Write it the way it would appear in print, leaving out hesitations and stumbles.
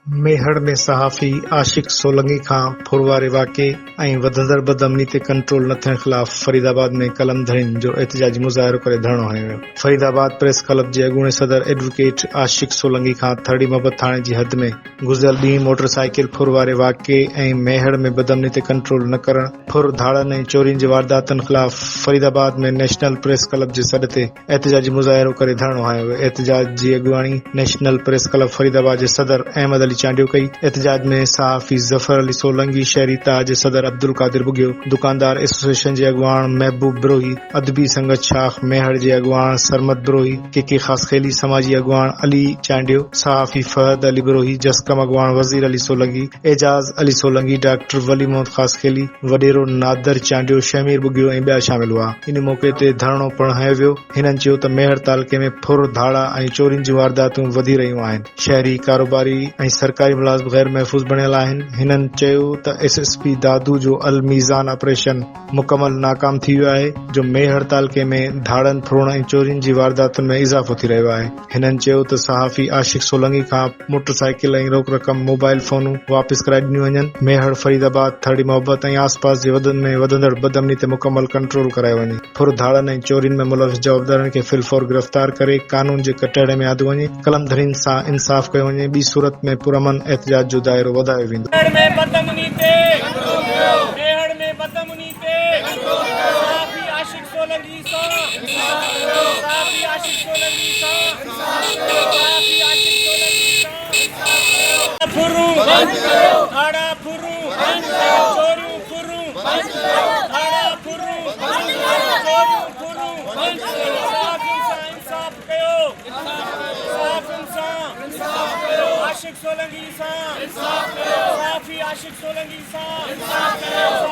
मेहर में सहाफ़ी आशिक सोलंकी खां फुरवारे वाक़े ऐं वधंदड़ बदअमनी ते कंट्रोल न थियण ख़िलाफ़ फरीदाबाद में कलमधरियुनि जो एहतिजाजी मुज़ाहिरो करे धरणो हंयो वियो। फरीदाबाद प्रेस क्लब जे अॻूणे सदर एडवोकेट आशिक सोलंकी खां थड़ी मोहब्बत थाणे जी हद में गुज़िरियल ॾींहुं मोटरसाइकिल फुरवारे वाक़े ऐं मेहर में बदअमनी ते कंट्रोल न करण, फुर धाड़नि ऐं चोरियुनि जी वारदातुनि ख़िलाफ़ फरीदाबाद में नेशनल प्रेस क्लब जे सॾ ते एहतिजाजी मुज़ाहिरो करे धरणो हंयो वियो। एहतिजाज जी अॻुवाणी नेशनल प्रेस क्लब फरीदाबाद जे सदर अहमद अली चांडियो कई। एहतिजाज में सहाफ़ी ज़फ़र अली सोलंकी, शहरी ताज जे सदर अब्दुल कादिर बुगियो, दुकानदार एसोसिएशन जे अॻुवाण महबूब बिरोही, अदबी संगत शाख मेहर जे अॻुवाण सरमद बिरोही, के ख़ासखेली समाजी अॻुवाण अली चांडियो, सहाफ़ी फहद अली बिरोही, जसकम अॻुवाण वज़ीर अली सोलंकी, एजाज़ अली सोलंकी, डॉक्टर वली मोहम्मद ख़ासखेली, वडेरो नादर चांडियो, शमीर बुगियो ऐं ॿिया शामिल हुआ। इन मौक़े ते धरणो पिणु हंयो वियो। हिननि चयो त मेहर तालुके में फुर धाड़ा ऐं चोरियुनि जूं वारदातूं वधी रहियूं आहिनि। शहरी कारोबारी ऐं सरकारी मुलाज़िम गैर महफ़ूज़ बणियल आहिनि। हिननि चयो त एसएसपी दादू जो अल मीज़ान ऑपरेशन मुकमल नाकाम थी वियो आहे, जो मेहर तालुके में धाड़नि फुरण ऐं चोरियुनि जी वारदातुनि में इज़ाफ़ो थी रहियो आहे। हिननि चयो त सहाफ़ी आशिक सोलंकी खां मोटरसाइकिल ऐं रोक रक़म मोबाइल फ़ोनूं वापसि कराए ॾिनियूं वञनि। मेहर फरीदाबाद थड़ी मोहब्बत ऐं आसपास जे वदनि में वधंदड़ बदअमनी ते मुकमल कंट्रोल करायो वञे। फुर धाड़नि ऐं चोरियुनि में मुलविस जवाबदारनि खे फिलफौर गिरफ़्तार करे कानून जे कटहरे में आंदो वञे। कलमधरियुनि सां इंसाफ़ कयो वञे। ॿी सूरत में पुरअमन एहतिजाज जो दायरो वधायो वेंदो। आशिक सोलंकी सां